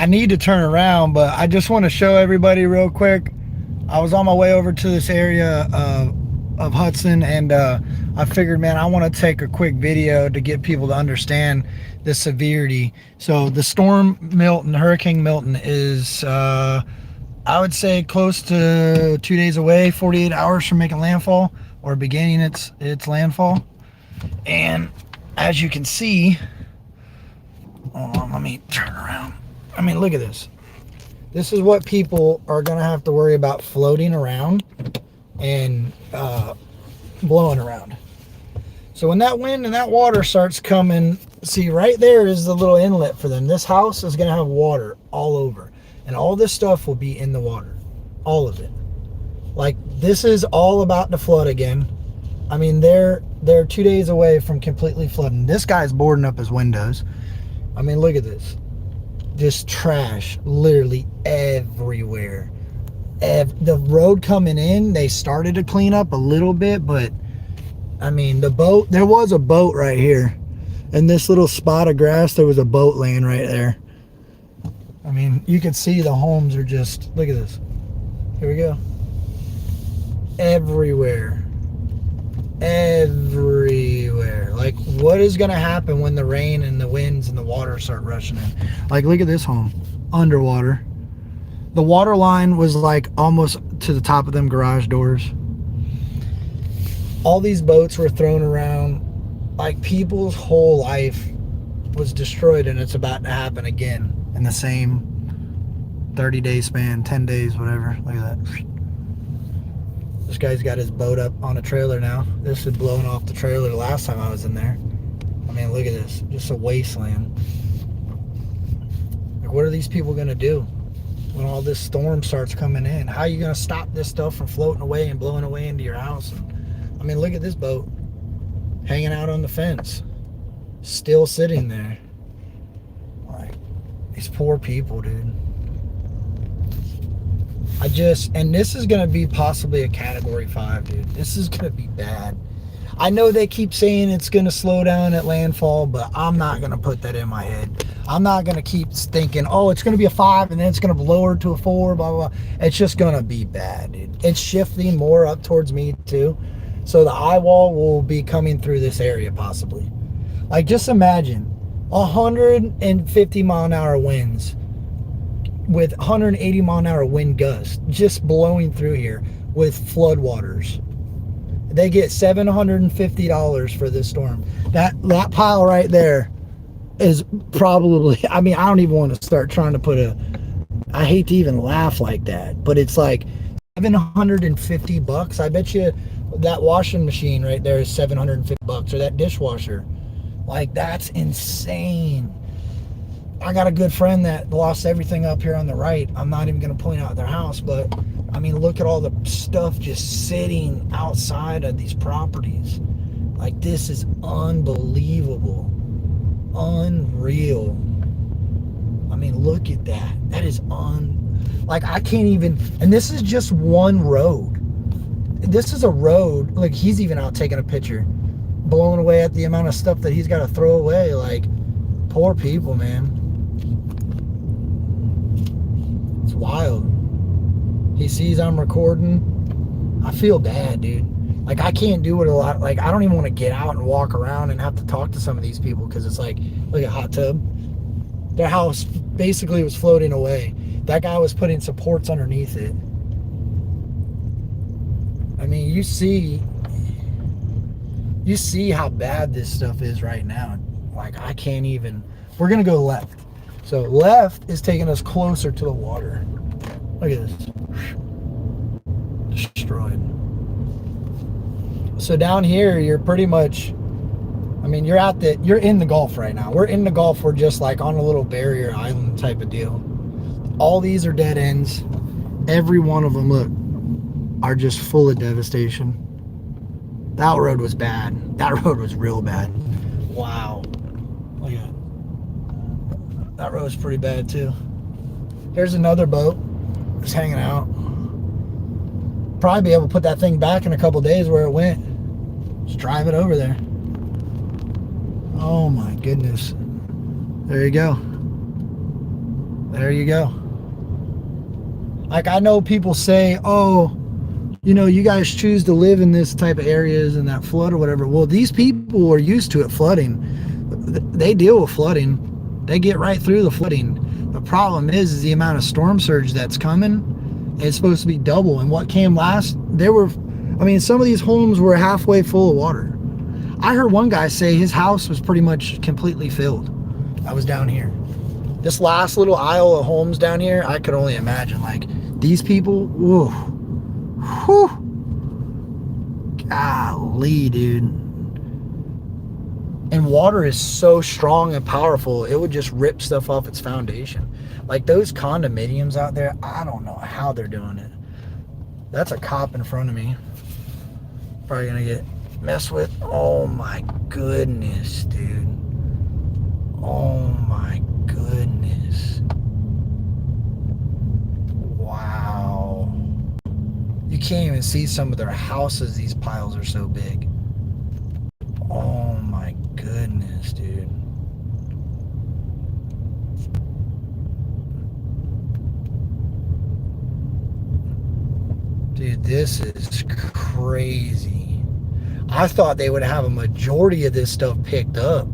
I need to turn around, but I just want to show everybody real quick. I was on my way over to this area of Hudson, and I figured, man, I want to take a quick video to get people to understand the severity. So the storm Milton, Hurricane Milton, is I would say close to 2 days away, 48 hours from making landfall or beginning its landfall. And as you can see, hold on, let me turn around. I mean, look at this. This is what people are going to have to worry about, floating around and blowing around. So when that wind and that water starts coming, see right there is the little inlet for them. This house is going to have water all over. And all this stuff will be in the water. All of it. Like, this is all about to flood again. I mean, they're 2 days away from completely flooding. This guy's boarding up his windows. I mean, look at this. Just trash literally everywhere. The road coming in, they started to clean up a little bit, but I mean, the boat, there was a boat right here. In this little spot of grass, there was a boat laying right there. I mean, you can see the homes are just, look at this. Here we go. Everywhere. Everywhere. Like, what is going to happen when the rain and the winds and the water start rushing in? Like, look at this home. Underwater. The water line was like almost to the top of them garage doors. All these boats were thrown around. Like, people's whole life was destroyed, and it's about to happen again in the same 30-day span, 10 days, whatever. Look at that. This guy's got his boat up on a trailer now. This was blowing off the trailer the last time I was in there. I mean, look at this. Just a wasteland. Like, what are these people going to do when all this storm starts coming in? How are you going to stop this stuff from floating away and blowing away into your house? And, I mean, look at this boat hanging out on the fence. Still sitting there. Like, these poor people, dude. And this is going to be possibly a Category 5, dude. This is going to be bad. I know they keep saying it's going to slow down at landfall, but I'm not going to put that in my head. I'm not going to keep thinking, oh, it's going to be a 5 and then it's going to lower to a 4, blah, blah, blah. It's just going to be bad, dude. It's shifting more up towards me, too. So the eye wall will be coming through this area, possibly. Like, just imagine 150 mile an hour winds with 180 mile an hour wind gusts just blowing through here with floodwaters. They get $750 for this storm. That pile right there is probably, I mean, I don't even want to start trying to put I hate to even laugh like that, but it's like $750. I bet you that washing machine right there is $750, or that dishwasher. Like, that's insane. I got a good friend that lost everything up here on the right. I'm not even going to point out their house, but I mean, look at all the stuff just sitting outside of these properties. Like, this is unbelievable. Unreal. I mean, look at that. That is like, I can't even, and this is just one road. This is a road. Like, he's even out taking a picture, blown away at the amount of stuff that he's got to throw away. Like, poor people, man. It's wild. He sees I'm recording. I feel bad, dude. Like, I can't do it a lot. Like, I don't even want to get out and walk around and have to talk to some of these people, because it's like, look at hot tub. Their house basically was floating away. That guy was putting supports underneath it. I mean, you see how bad this stuff is right now. Like, I can't even. We're gonna go left. So left is taking us closer to the water. Look at this. Destroyed. So down here, you're pretty much, I mean, you're in the Gulf right now. We're in the Gulf. We're just like on a little barrier island type of deal. All these are dead ends. Every one of them, look, are just full of devastation. That road was bad. That road was real bad. Wow. Look at it. That road's pretty bad too. Here's another boat just hanging out. Probably be able to put that thing back in a couple days where it went. Just drive it over there. Oh my goodness. There you go. There you go. Like, I know people say, oh, you know, you guys choose to live in this type of areas and that flood or whatever. Well, these people are used to it flooding. They deal with flooding. They get right through the flooding. The problem is the amount of storm surge that's coming is supposed to be double. And what came last, some of these homes were halfway full of water. I heard one guy say his house was pretty much completely filled. I was down here. This last little aisle of homes down here, I could only imagine, like, these people, whew, golly, dude. And water is so strong and powerful, it would just rip stuff off its foundation. Like those condominiums out there, I don't know how they're doing it. That's a cop in front of me. Probably gonna get messed with. Oh my goodness, dude. Oh my goodness. Wow. You can't even see some of their houses. These piles are so big. Oh my goodness, dude. Dude, this is crazy. I thought they would have a majority of this stuff picked up.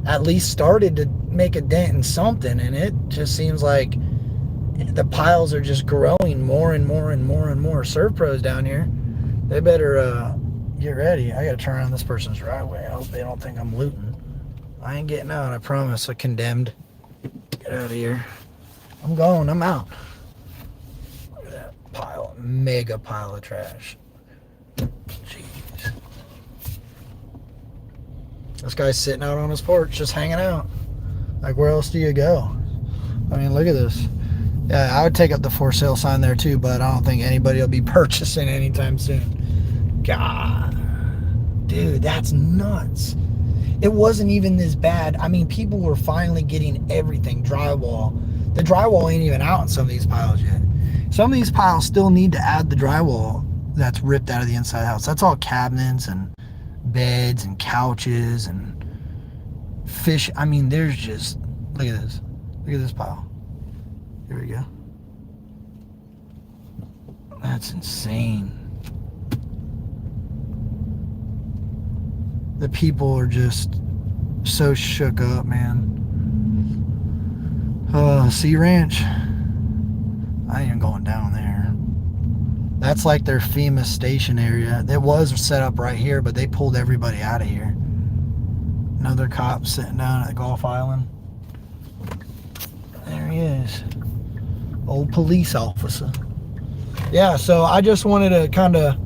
At least started to make a dent in something, and it just seems like the piles are just growing more and more and more and more. Serv pros down here, they better get ready. I gotta turn around this person's driveway. I hope they don't think I'm looting. I ain't getting out, I promise. I condemned. Get out of here. I'm going, I'm out. Look at that pile, mega pile of trash. Jeez. This guy's sitting out on his porch, just hanging out. Like, where else do you go? I mean, look at this. Yeah, I would take up the for sale sign there too, but I don't think anybody will be purchasing anytime soon. God, dude, that's nuts. It wasn't even this bad. I mean, people were finally getting everything. Drywall. The drywall ain't even out in some of these piles yet. Some of these piles still need to add the drywall that's ripped out of the inside house. That's all cabinets and beds and couches and fish. I mean, there's just, look at this. Look at this pile. Here we go. That's insane. The people are just so shook up, man. Sea Ranch. I ain't even going down there. That's like their FEMA station area. It was set up right here, but they pulled everybody out of here. Another cop sitting down at the Gulf Island. There he is. Old police officer. Yeah, so I just wanted to kind of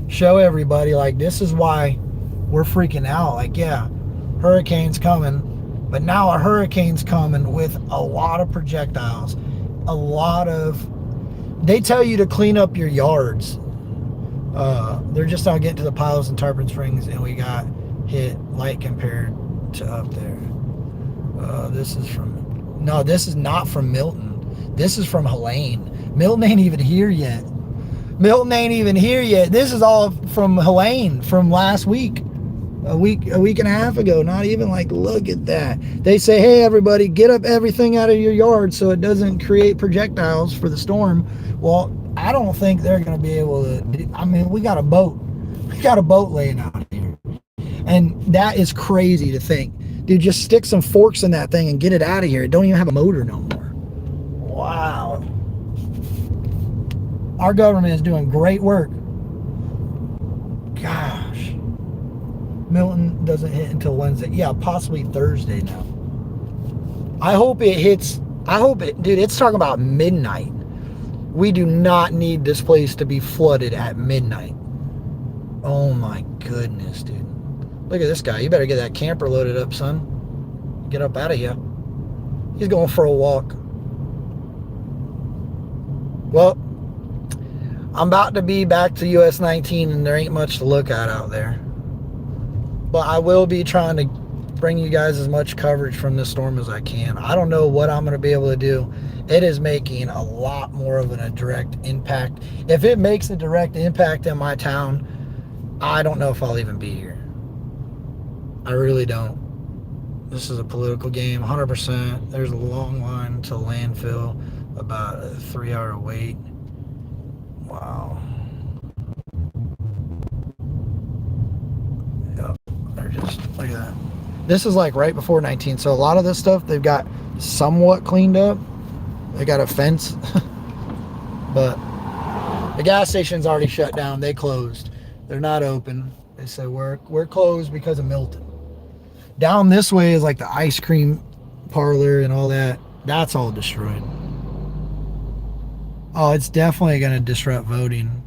show everybody, like, this is why we're freaking out. Like, yeah, hurricane's coming, but now a hurricane's coming with a lot of projectiles. They tell you to clean up your yards. They're just now getting to the piles in Tarpon Springs, and we got hit light compared to up there. This is not from Milton. This is from Helene. Milton ain't even here yet. This is all from Helene from last week. A week and a half ago. Not even, like, look at that. They say, hey, everybody, get up everything out of your yard so it doesn't create projectiles for the storm. Well, I don't think they're going to be able to. I mean, we got a boat. We got a boat laying out here. And that is crazy to think. Dude, just stick some forks in that thing and get it out of here. It don't even have a motor no more. Wow. Our government is doing great work. Gosh. Milton doesn't hit until Wednesday. Yeah, possibly Thursday now. I hope it hits. Dude, it's talking about midnight. We do not need this place to be flooded at midnight. Oh my goodness, dude. Look at this guy. You better get that camper loaded up, son. Get up out of here. He's going for a walk. Well, I'm about to be back to US 19 and there ain't much to look at out there. But I will be trying to bring you guys as much coverage from this storm as I can. I don't know what I'm going to be able to do. It is making a lot more of a direct impact. If it makes a direct impact in my town, I don't know if I'll even be here. I really don't. This is a political game, 100%. There's a long line to landfill, about a 3-hour wait. Wow. Yep, they're just, look at that. This is like right before 19, so a lot of this stuff they've got somewhat cleaned up. They got a fence, but the gas station's already shut down. They closed. They're not open. They said we're closed because of Milton. Down this way is like the ice cream parlor and all that. That's all destroyed. Oh, it's definitely going to disrupt voting.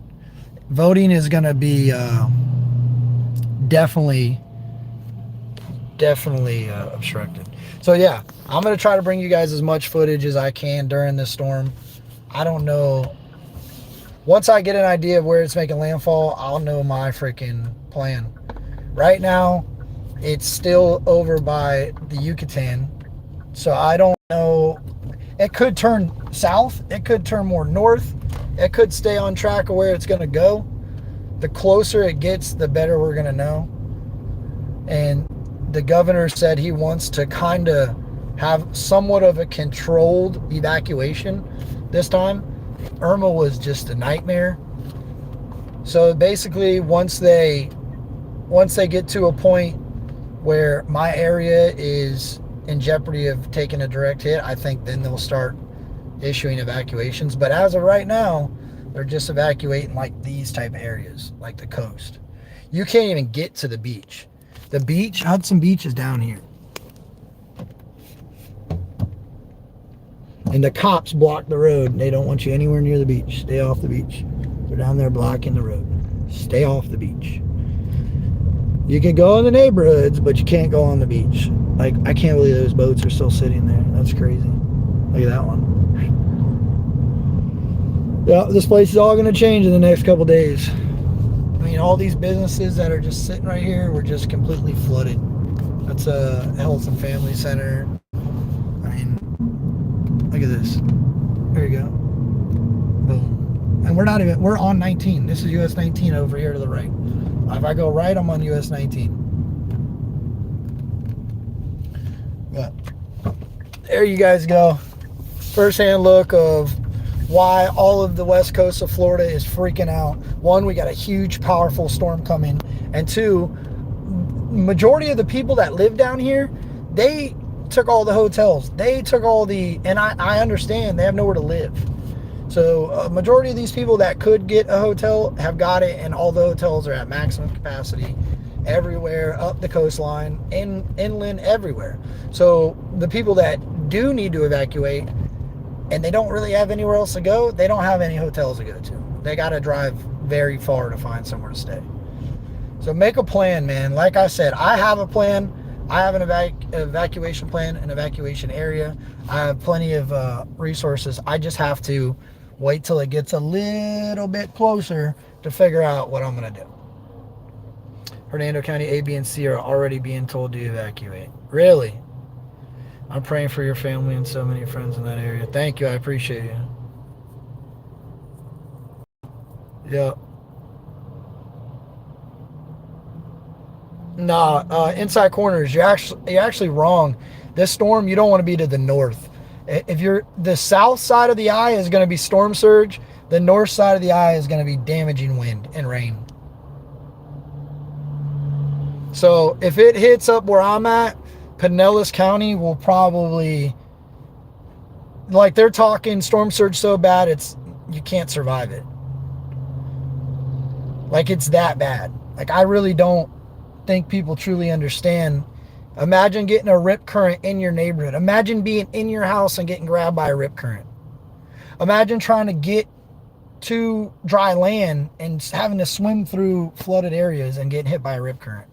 Voting is going to be definitely obstructed. So yeah, I'm going to try to bring you guys as much footage as I can during this storm. I don't know. Once I get an idea of where it's making landfall, I'll know my freaking plan. Right now, it's still over by the Yucatan, so I don't know. It could turn south. It could turn more north. It could stay on track of where it's going to go. The closer it gets, the better we're going to know. And the governor said he wants to kind of have somewhat of a controlled evacuation this time. Irma was just a nightmare. So basically, once they get to a point where my area is in jeopardy of taking a direct hit, I think then they'll start issuing evacuations. But as of right now, they're just evacuating like these type of areas, like the coast. You can't even get to the beach. The beach, Hudson Beach, is down here. And the cops block the road. They don't want you anywhere near the beach. Stay off the beach. They're down there blocking the road. Stay off the beach. You can go in the neighborhoods, but you can't go on the beach. Like, I can't believe those boats are still sitting there. That's crazy. Look at that one. Yeah, this place is all going to change in the next couple days. I mean, all these businesses that are just sitting right here were just completely flooded. That's a health and family center. I mean, look at this. There you go. Boom. And we're on 19. This is US 19 over here to the right. If I go right, I'm on US 19. But there you guys go. First-hand look of why all of the west coast of Florida is freaking out. One, we got a huge, powerful storm coming. And two, majority of the people that live down here, they took all the hotels. They took all the, and I understand, they have nowhere to live. So a majority of these people that could get a hotel have got it, and all the hotels are at maximum capacity everywhere, up the coastline, inland, everywhere. So the people that do need to evacuate, and they don't really have anywhere else to go, they don't have any hotels to go to. They got to drive very far to find somewhere to stay. So make a plan, man. Like I said, I have a plan. I have an evacuation plan, an evacuation area. I have plenty of resources. I just have to wait till it gets a little bit closer to figure out what I'm going to do. Hernando County A, B, and C are already being told to evacuate. Really? I'm praying for your family and so many friends in that area. Thank you. I appreciate you. Yep. Nah, inside corners. You're actually wrong. This storm, you don't want to be to the north. If you're the south side of the eye is going to be storm surge. The north side of the eye is going to be damaging wind and rain. So if it hits up where I'm at, Pinellas County will probably, like, they're talking storm surge so bad you can't survive it. Like, it's that bad. Like, I really don't think people truly understand. Imagine getting a rip current in your neighborhood. Imagine being in your house and getting grabbed by a rip current. Imagine trying to get to dry land and having to swim through flooded areas and getting hit by a rip current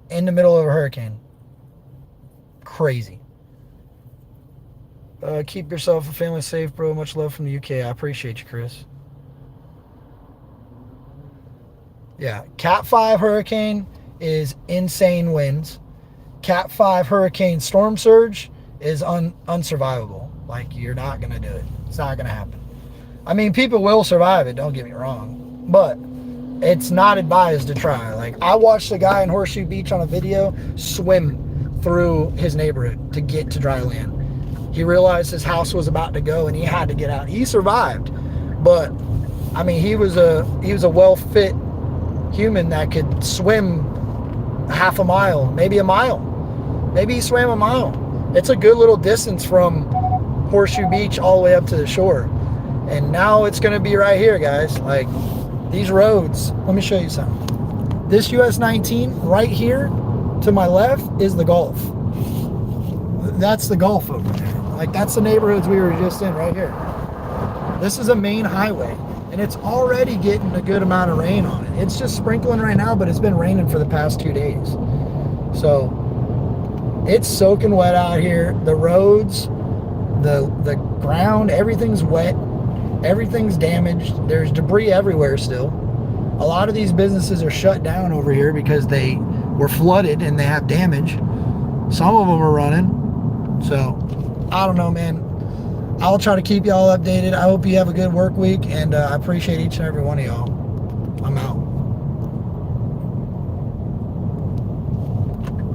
in the middle of a hurricane. Crazy. Keep yourself and family safe, bro. Much love from the UK. I appreciate you, Chris. Yeah, Cat 5 hurricane is insane winds. Cat 5 hurricane storm surge is unsurvivable. Like, you're not going to do it. It's not going to happen. I mean, people will survive it, don't get me wrong. But it's not advised to try. Like, I watched a guy in Horseshoe Beach on a video swim through his neighborhood to get to dry land. He realized his house was about to go and he had to get out. He survived, but I mean, he was a well-fit human that could swim half a mile, maybe a mile. Maybe he swam a mile. It's a good little distance from Horseshoe Beach all the way up to the shore. And now it's going to be right here, guys. Like, these roads, let me show you something. This US 19 right here to my left is the Gulf. That's the Gulf over there. Like, that's the neighborhoods we were just in right here. This is a main highway, and it's already getting a good amount of rain on it. It's just sprinkling right now, but it's been raining for the past 2 days. So it's soaking wet out here. The roads, the ground, everything's wet. Everything's damaged. There's debris everywhere still. A lot of these businesses are shut down over here because they were flooded and they have damage. Some of them are running. So, I don't know, man. I'll try to keep y'all updated. I hope you have a good work week, and I appreciate each and every one of y'all. I'm out.